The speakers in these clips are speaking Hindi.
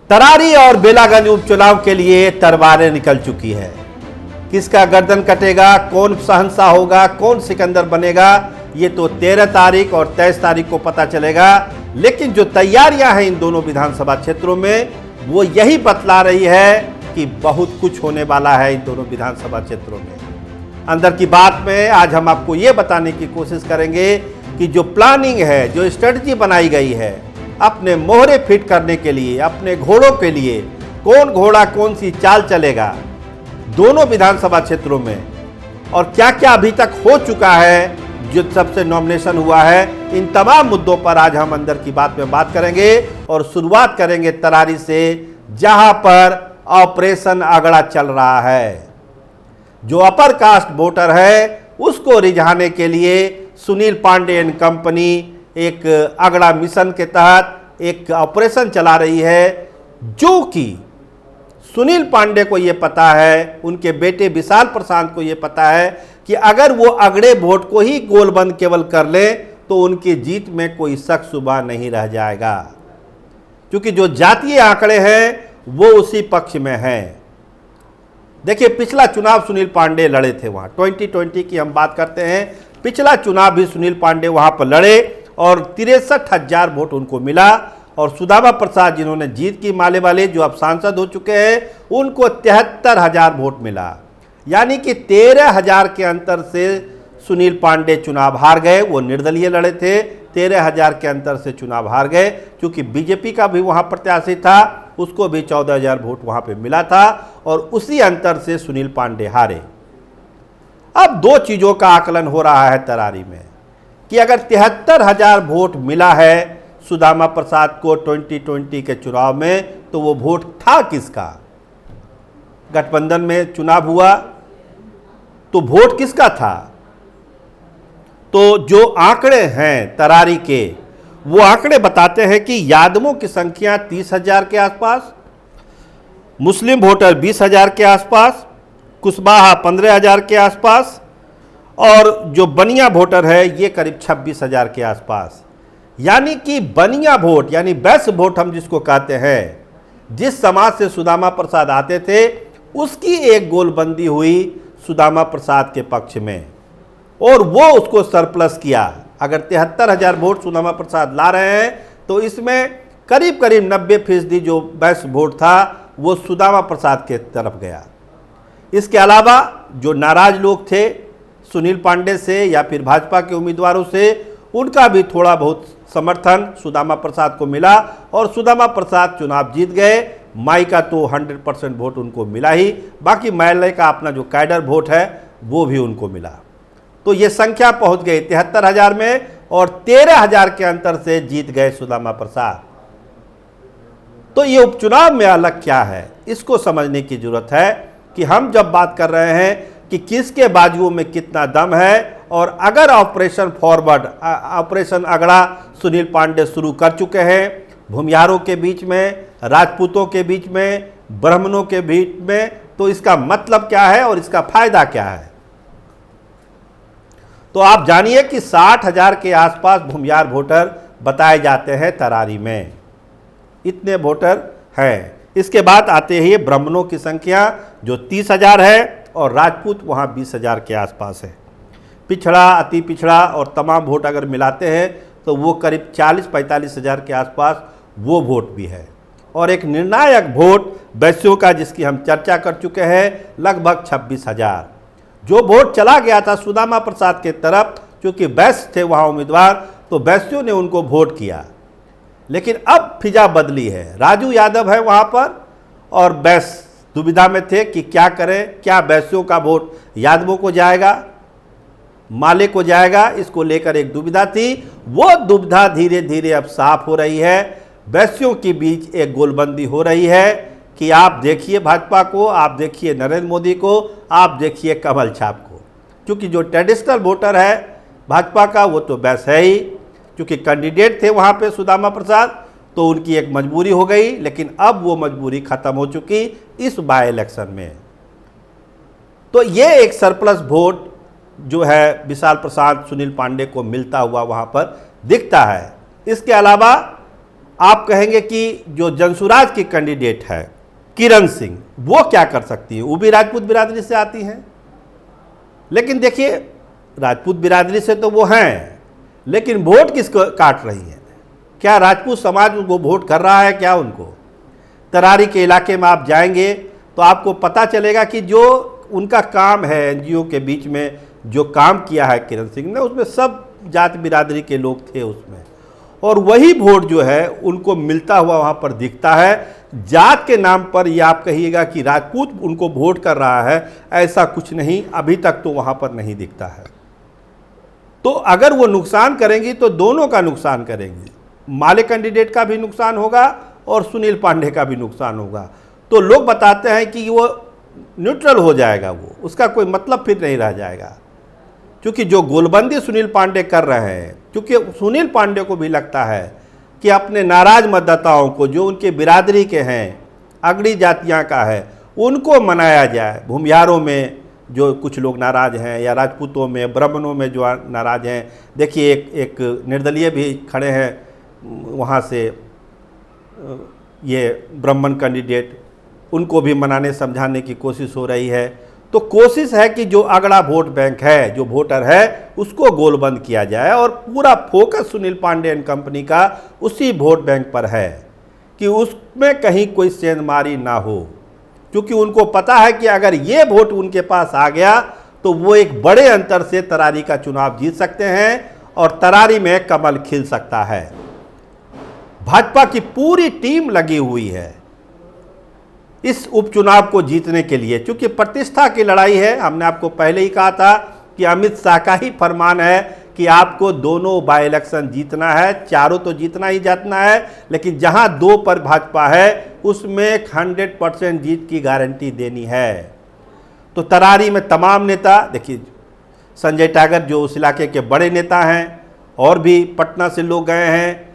तरारी और बेलागंज उपचुनाव के लिए तलवारें निकल चुकी है। किसका गर्दन कटेगा, कौन शहंशाह होगा, कौन सिकंदर बनेगा, ये तो 13 तारीख और 23 तारीख को पता चलेगा। लेकिन जो तैयारियां हैं इन दोनों विधानसभा क्षेत्रों में वो यही बतला रही है कि बहुत कुछ होने वाला है इन दोनों विधानसभा क्षेत्रों में। अंदर की बात में आज हम आपको ये बताने की कोशिश करेंगे कि जो प्लानिंग है, जो स्ट्रेटजी बनाई गई है अपने मोहरे फिट करने के लिए, अपने घोड़ों के लिए, कौन घोड़ा कौन सी चाल चलेगा दोनों विधानसभा क्षेत्रों में, और क्या क्या अभी तक हो चुका है, जो सबसे नॉमिनेशन हुआ है, इन तमाम मुद्दों पर आज हम अंदर की बात में बात करेंगे। और शुरुआत करेंगे तरारी से, जहां पर ऑपरेशन अगड़ा चल रहा है। जो अपर कास्ट वोटर है उसको रिझाने के लिए सुनील पांडे एंड कंपनी एक अगड़ा मिशन के तहत एक ऑपरेशन चला रही है, जो कि सुनील पांडे को ये पता है, उनके बेटे विशाल प्रशांत को ये पता है कि अगर वो अगड़े वोट को ही गोलबंद केवल कर ले तो उनकी जीत में कोई शक शुबा नहीं रह जाएगा, क्योंकि जो जातीय आंकड़े हैं वो उसी पक्ष में हैं। देखिए, पिछला चुनाव सुनील पांडे लड़े थे वहाँ, 2020 की हम बात करते हैं। पिछला चुनाव भी सुनील पांडे वहाँ पर लड़े और 63,000 वोट उनको मिला। और सुदामा प्रसाद जिन्होंने जीत की माले वाले, जो अब सांसद हो चुके हैं, उनको 73,000 वोट मिला। यानी कि 13,000 के अंतर से सुनील पांडे चुनाव हार गए। वो निर्दलीय लड़े थे, 13,000 के अंतर से चुनाव हार गए। क्योंकि बीजेपी का भी वहाँ प्रत्याशी था, उसको भी 14,000 वोट वहाँ पे मिला था और उसी अंतर से सुनील पांडे हारे। अब दो चीज़ों का आकलन हो रहा है तरारी में कि अगर 73,000 वोट मिला है सुदामा प्रसाद को 2020 के चुनाव में, तो वो वोट था किसका? गठबंधन में चुनाव हुआ तो वोट किसका था? तो जो आंकड़े हैं तरारी के, वो आंकड़े बताते हैं कि यादवों की संख्या 30,000 के आसपास, मुस्लिम वोटर 20,000 के आसपास, कुशवाहा 15,000 के आसपास, और जो बनिया वोटर है ये करीब 26,000 के आसपास। यानी कि बनिया वोट, यानी वैश्य वोट हम जिसको कहते हैं, जिस समाज से सुदामा प्रसाद आते थे, उसकी एक गोलबंदी हुई सुदामा प्रसाद के पक्ष में और वो उसको सरप्लस किया। अगर 73,000 वोट सुदामा प्रसाद ला रहे हैं तो इसमें करीब करीब 90% जो वैश्य वोट था वो सुदामा प्रसाद के तरफ गया। इसके अलावा जो नाराज लोग थे सुनील पांडे से या फिर भाजपा के उम्मीदवारों से, उनका भी थोड़ा बहुत समर्थन सुदामा प्रसाद को मिला और सुदामा प्रसाद चुनाव जीत गए। माई का तो 100% वोट उनको मिला ही, बाकी महल्ले का अपना जो कैडर वोट है वो भी उनको मिला। तो ये संख्या पहुंच गई 73,000 में और 13,000 के अंतर से जीत गए सुदामा प्रसाद। तो ये उपचुनाव में अलग क्या है, इसको समझने की जरूरत है कि हम जब बात कर रहे हैं कि किसके बाजुओं में कितना दम है, और अगर ऑपरेशन फॉरवर्ड, ऑपरेशन अगड़ा सुनील पांडे शुरू कर चुके हैं भूमिहारों के बीच में, राजपूतों के बीच में, ब्राह्मणों के बीच में, तो इसका मतलब क्या है और इसका फायदा क्या है? तो आप जानिए कि 60,000 के आसपास भूमिहार वोटर बताए जाते हैं तरारी में, इतने वोटर हैं। इसके बाद आते ही ब्राह्मणों की संख्या जो 30,000 है और राजपूत वहाँ 20,000 के आसपास है। पिछड़ा, अति पिछड़ा और तमाम वोट अगर मिलाते हैं तो वो करीब 40-45,000 के आसपास वो वोट भी है। और एक निर्णायक वोट वैश्यों का, जिसकी हम चर्चा कर चुके हैं, लगभग 26,000 जो वोट चला गया था सुदामा प्रसाद के तरफ, क्योंकि वैश्य थे वहाँ उम्मीदवार, तो वैश्यों ने उनको वोट किया। लेकिन अब फिजा बदली है, राजू यादव है वहाँ पर और वैश्य दुविधा में थे कि क्या करें, क्या वैश्यों का वोट यादवों को जाएगा, माले को जाएगा, इसको लेकर एक दुविधा थी। वो दुविधा धीरे धीरे अब साफ हो रही है। वैश्यों के बीच एक गोलबंदी हो रही है कि आप देखिए भाजपा को, आप देखिए नरेंद्र मोदी को, आप देखिए कमल छाप को, क्योंकि जो ट्रेडिशनल वोटर है भाजपा का वो तो वैश्य है ही। क्योंकि कैंडिडेट थे वहाँ पे सुदामा प्रसाद, तो उनकी एक मजबूरी हो गई, लेकिन अब वो मजबूरी खत्म हो चुकी इस बाय इलेक्शन में। तो ये एक सरप्लस वोट जो है विशाल प्रसाद, सुनील पांडे को मिलता हुआ वहाँ पर दिखता है। इसके अलावा आप कहेंगे कि जो जनसुराज की कैंडिडेट है किरण सिंह, वो क्या कर सकती है, वो भी राजपूत बिरादरी से आती हैं। लेकिन देखिए, राजपूत बिरादरी से तो वो हैं, लेकिन वोट किसको काट रही है? क्या राजपूत समाज उनको वोट कर रहा है क्या उनको? तरारी के इलाके में आप जाएंगे तो आपको पता चलेगा कि जो उनका काम है एनजीओ के बीच में जो काम किया है किरण सिंह ने, उसमें सब जात बिरादरी के लोग थे उसमें, और वही वोट जो है उनको मिलता हुआ वहाँ पर दिखता है। जात के नाम पर ये आप कहिएगा कि राजपूत उनको वोट कर रहा है, ऐसा कुछ नहीं, अभी तक तो वहाँ पर नहीं दिखता है। तो अगर वो न्ुकसान करेंगी तो दोनों का नुकसान करेंगी, माले कैंडिडेट का भी नुकसान होगा और सुनील पांडे का भी नुकसान होगा। तो लोग बताते हैं कि वो न्यूट्रल हो जाएगा, वो उसका कोई मतलब फिर नहीं रह जाएगा, क्योंकि जो गोलबंदी सुनील पांडे कर रहे हैं, क्योंकि सुनील पांडे को भी लगता है कि अपने नाराज मतदाताओं को, जो उनके बिरादरी के हैं, अगड़ी जातियां का है, उनको मनाया जाए। भूमिहारों में जो कुछ लोग नाराज हैं, या राजपूतों में, ब्राह्मणों में जो नाराज हैं, देखिए एक निर्दलीय भी खड़े हैं वहाँ से, ये ब्राह्मण कैंडिडेट, उनको भी मनाने समझाने की कोशिश हो रही है। तो कोशिश है कि जो अगड़ा वोट बैंक है, जो वोटर है, उसको गोलबंद किया जाए, और पूरा focus Sunil Pandey and company का उसी वोट बैंक पर है कि उसमें कहीं कोई सेंधमारी ना हो, क्योंकि उनको पता है कि अगर ये वोट उनके पास आ गया तो वो एक बड़े अंतर से तरारी का चुनाव जीत सकते हैं और तरारी में कमल खिल सकता है। भाजपा की पूरी टीम लगी हुई है इस उपचुनाव को जीतने के लिए, क्योंकि प्रतिष्ठा की लड़ाई है। हमने आपको पहले ही कहा था कि अमित शाह का ही फरमान है कि आपको दोनों बाई इलेक्शन जीतना है, चारों तो जीतना ही जीतना है, लेकिन जहां 2 पर भाजपा है उसमें 100% जीत की गारंटी देनी है। तो तरारी में तमाम नेता, देखिए संजय टाइगर जो उस इलाके के बड़े नेता हैं, और भी पटना से लोग गए हैं,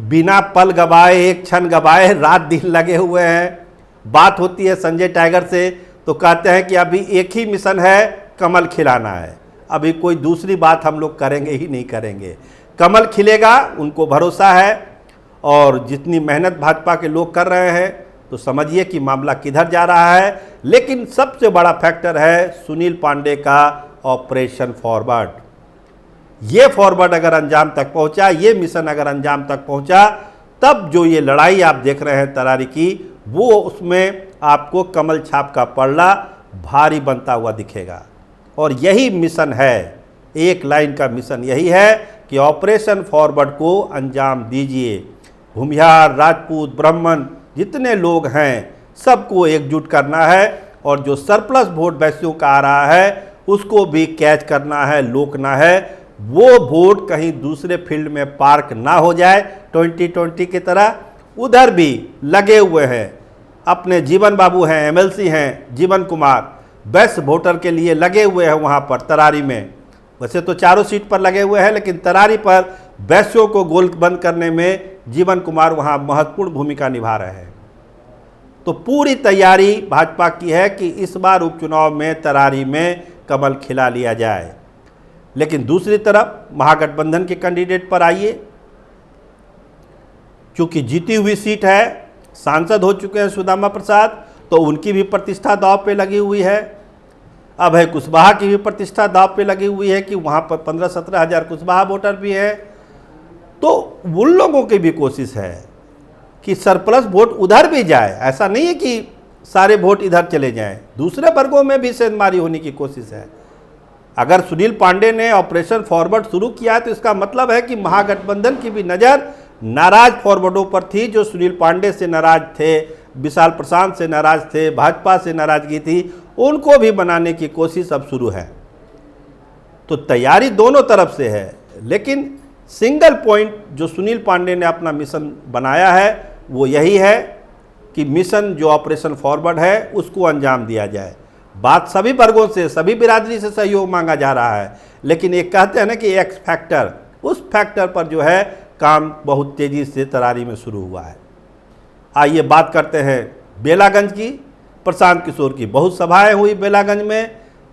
बिना पल गवाए, एक क्षण गवाए, रात दिन लगे हुए हैं। बात होती है संजय टाइगर से तो कहते हैं कि अभी एक ही मिशन है, कमल खिलाना है, अभी कोई दूसरी बात हम लोग करेंगे ही नहीं करेंगे। कमल खिलेगा, उनको भरोसा है, और जितनी मेहनत भाजपा के लोग कर रहे हैं तो समझिए कि मामला किधर जा रहा है। लेकिन सबसे बड़ा फैक्टर है सुनील पांडे का ऑपरेशन फॉरवर्ड। ये फॉरवर्ड अगर अंजाम तक पहुंचा, ये मिशन अगर अंजाम तक पहुंचा, तब जो ये लड़ाई आप देख रहे हैं तरारी की, वो उसमें आपको कमल छाप का पलड़ा भारी बनता हुआ दिखेगा। और यही मिशन है, एक लाइन का मिशन यही है कि ऑपरेशन फॉरवर्ड को अंजाम दीजिए। भूमिहार, राजपूत, ब्राह्मण जितने लोग हैं, सबको एकजुट करना है, और जो सरप्लस वोट वैश्यों का आ रहा है उसको भी कैच करना है, रोकना है। वो वोट कहीं दूसरे फील्ड में पार्क ना हो जाए 2020 की तरह। उधर भी लगे हुए हैं, अपने जीवन बाबू हैं, एमएलसी हैं जीवन कुमार, बेस्ट वोटर के लिए लगे हुए हैं वहाँ पर तरारी में। वैसे तो चारों सीट पर लगे हुए हैं, लेकिन तरारी पर वैश्यों को गोल बंद करने में जीवन कुमार वहाँ महत्वपूर्ण भूमिका निभा रहे हैं। तो पूरी तैयारी भाजपा की है कि इस बार उपचुनाव में तरारी में कमल खिला लिया जाए। लेकिन दूसरी तरफ महागठबंधन के कैंडिडेट पर आइए, क्योंकि जीती हुई सीट है, सांसद हो चुके हैं सुदामा प्रसाद, तो उनकी भी प्रतिष्ठा दांव पे लगी हुई है। अभय कुशवाहा की भी प्रतिष्ठा दांव पे लगी हुई है कि वहाँ पर 15-17 हज़ार कुशवाहा वोटर भी है। तो उन लोगों की भी कोशिश है कि सरप्लस वोट उधर भी जाए, ऐसा नहीं है कि सारे वोट इधर चले जाएं, दूसरे वर्गों में भी सेंधमारी होने की कोशिश है। अगर सुनील पांडे ने ऑपरेशन फॉरवर्ड शुरू किया है तो इसका मतलब है कि महागठबंधन की भी नज़र नाराज फॉरवर्डों पर थी, जो सुनील पांडे से नाराज थे, विशाल प्रशांत से नाराज थे, भाजपा से नाराजगी थी, उनको भी बनाने की कोशिश अब शुरू है। तो तैयारी दोनों तरफ से है, लेकिन सिंगल पॉइंट जो सुनील पांडे ने अपना मिशन बनाया है वो यही है कि मिशन जो ऑपरेशन फॉरवर्ड है उसको अंजाम दिया जाए। बात सभी वर्गों से, सभी बिरादरी से सहयोग मांगा जा रहा है, लेकिन एक कहते हैं ना कि एक्स फैक्टर, उस फैक्टर पर जो है काम बहुत तेज़ी से तरारी में शुरू हुआ है। आइए बात करते हैं बेलागंज की। प्रशांत किशोर की बहुत सभाएं हुई बेलागंज में,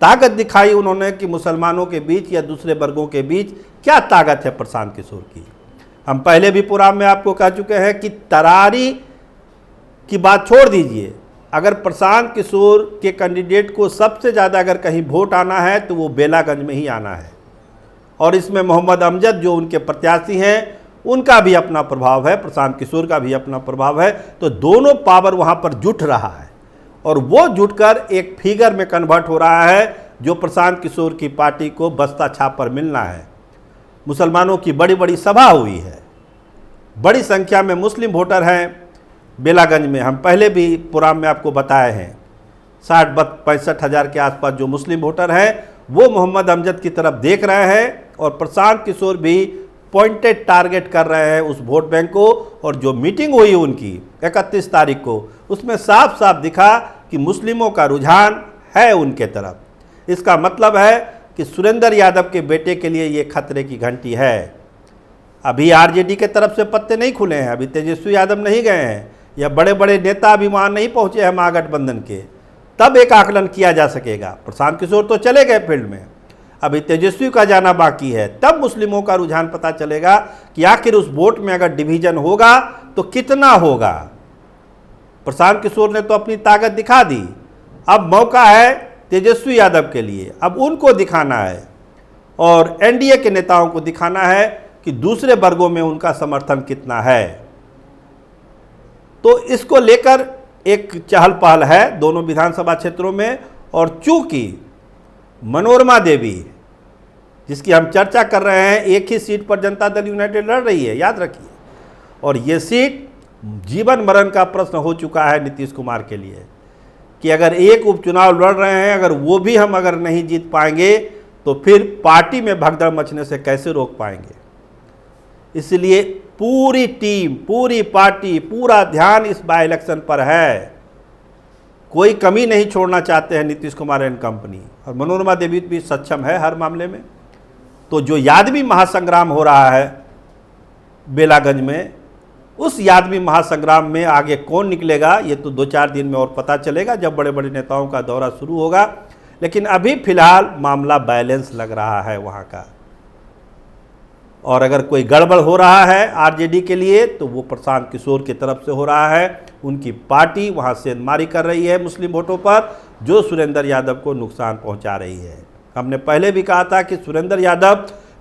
ताकत दिखाई उन्होंने कि मुसलमानों के बीच या दूसरे वर्गों के बीच क्या ताकत है प्रशांत किशोर की। हम पहले भी प्रोग्राम में आपको कह चुके हैं कि तरारी की बात छोड़ दीजिए, अगर प्रशांत किशोर के कैंडिडेट को सबसे ज़्यादा अगर कहीं वोट आना है तो वो बेलागंज में ही आना है, और इसमें मोहम्मद अमजद जो उनके प्रत्याशी हैं उनका भी अपना प्रभाव है, प्रशांत किशोर का भी अपना प्रभाव है। तो दोनों पावर वहाँ पर जुट रहा है और वो जुटकर एक फिगर में कन्वर्ट हो रहा है जो प्रशांत किशोर की पार्टी को बस्ता छाप पर मिलना है। मुसलमानों की बड़ी बड़ी सभा हुई है, बड़ी संख्या में मुस्लिम वोटर हैं बेलागंज में। हम पहले भी प्रोग्राम में आपको बताए हैं 60-65 हज़ार के आसपास जो मुस्लिम वोटर हैं वो मोहम्मद अमजद की तरफ देख रहे हैं, और प्रशांत किशोर भी पॉइंटेड टारगेट कर रहे हैं उस वोट बैंक को। और जो मीटिंग हुई उनकी 31 तारीख को, उसमें साफ साफ दिखा कि मुस्लिमों का रुझान है उनके तरफ। इसका मतलब है कि सुरेंद्र यादव के बेटे के लिए ये खतरे की घंटी है। अभी आरजेडी के तरफ से पत्ते नहीं खुले हैं, अभी तेजस्वी यादव नहीं गए हैं, या बड़े बड़े नेता अभी वहाँ नहीं पहुँचे हैं महागठबंधन के, तब एक आकलन किया जा सकेगा। प्रशांत किशोर तो चले गए फील्ड में, अभी तेजस्वी का जाना बाकी है, तब मुस्लिमों का रुझान पता चलेगा कि आखिर उस वोट में अगर डिवीजन होगा तो कितना होगा। प्रशांत किशोर ने तो अपनी ताकत दिखा दी, अब मौका है तेजस्वी यादव के लिए, अब उनको दिखाना है और एनडीए के नेताओं को दिखाना है कि दूसरे वर्गों में उनका समर्थन कितना है। तो इसको लेकर एक चहल पहल है दोनों विधानसभा क्षेत्रों में। और चूंकि मनोरमा देवी, जिसकी हम चर्चा कर रहे हैं, एक ही सीट पर जनता दल यूनाइटेड लड़ रही है, याद रखिए, और ये सीट जीवन मरण का प्रश्न हो चुका है नीतीश कुमार के लिए कि अगर एक उपचुनाव लड़ रहे हैं, अगर वो भी हम अगर नहीं जीत पाएंगे तो फिर पार्टी में भगदड़ मचने से कैसे रोक पाएंगे। इसलिए पूरी टीम, पूरी पार्टी, पूरा ध्यान इस बाय इलेक्शन पर है, कोई कमी नहीं छोड़ना चाहते हैं नीतीश कुमार एंड कंपनी, और मनोरमा देवी भी सक्षम है हर मामले में। तो जो यादवी महासंग्राम हो रहा है बेलागंज में, उस यादवी महासंग्राम में आगे कौन निकलेगा ये तो 2-4 दिन में और पता चलेगा जब बड़े बड़े नेताओं का दौरा शुरू होगा। लेकिन अभी फिलहाल मामला बैलेंस लग रहा है वहाँ का, और अगर कोई गड़बड़ हो रहा है आरजेडी के लिए तो वो प्रशांत किशोर की तरफ से हो रहा है। उनकी पार्टी वहाँ सेंधमारी कर रही है मुस्लिम वोटों पर, जो सुरेंद्र यादव को नुकसान पहुँचा रही है। हमने पहले भी कहा था कि सुरेंद्र यादव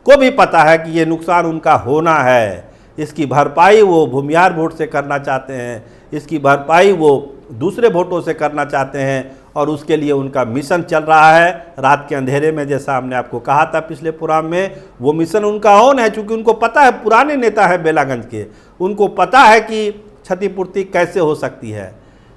को भी पता है कि ये नुकसान उनका होना है, इसकी भरपाई वो भूमिहार वोट से करना चाहते हैं, इसकी भरपाई वो दूसरे वोटों से करना चाहते हैं, और उसके लिए उनका मिशन चल रहा है रात के अंधेरे में। जैसा हमने आपको कहा था पिछले प्रोग्राम में, वो मिशन उनका ऑन है, क्योंकि उनको पता है, पुराने नेता है बेलागंज के, उनको पता है कि क्षतिपूर्ति कैसे हो सकती है।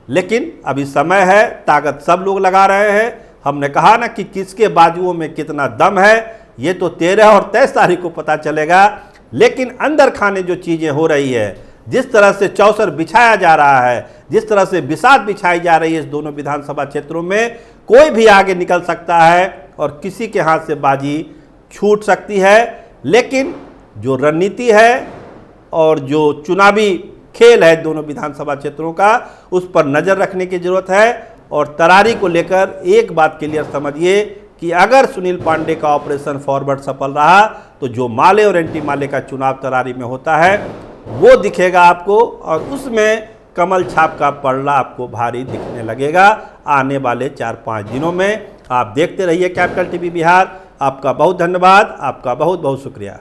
लेकिन अभी समय है, ताकत सब लोग लगा रहे हैं। हमने कहा ना कि किसके बाजुओं में कितना दम है, ये तो 13 और 23 तारीख को पता चलेगा। लेकिन अंदर खाने जो चीज़ें हो रही है, जिस तरह से चौसर बिछाया जा रहा है, जिस तरह से बिसात बिछाई जा रही है इस दोनों विधानसभा क्षेत्रों में, कोई भी आगे निकल सकता है और किसी के हाथ से बाजी छूट सकती है। लेकिन जो रणनीति है और जो चुनावी खेल है दोनों विधानसभा क्षेत्रों का, उस पर नज़र रखने की ज़रूरत है। और तरारी को लेकर एक बात क्लियर समझिए कि अगर सुनील पांडे का ऑपरेशन फॉरवर्ड सफल रहा तो जो माले और एंटी माले का चुनाव तरारी में होता है वो दिखेगा आपको, और उसमें कमल छाप का पलड़ा आपको भारी दिखने लगेगा आने वाले 4-5 दिनों में। आप देखते रहिए कैपिटल टीवी बिहार। आपका बहुत धन्यवाद, आपका बहुत बहुत शुक्रिया।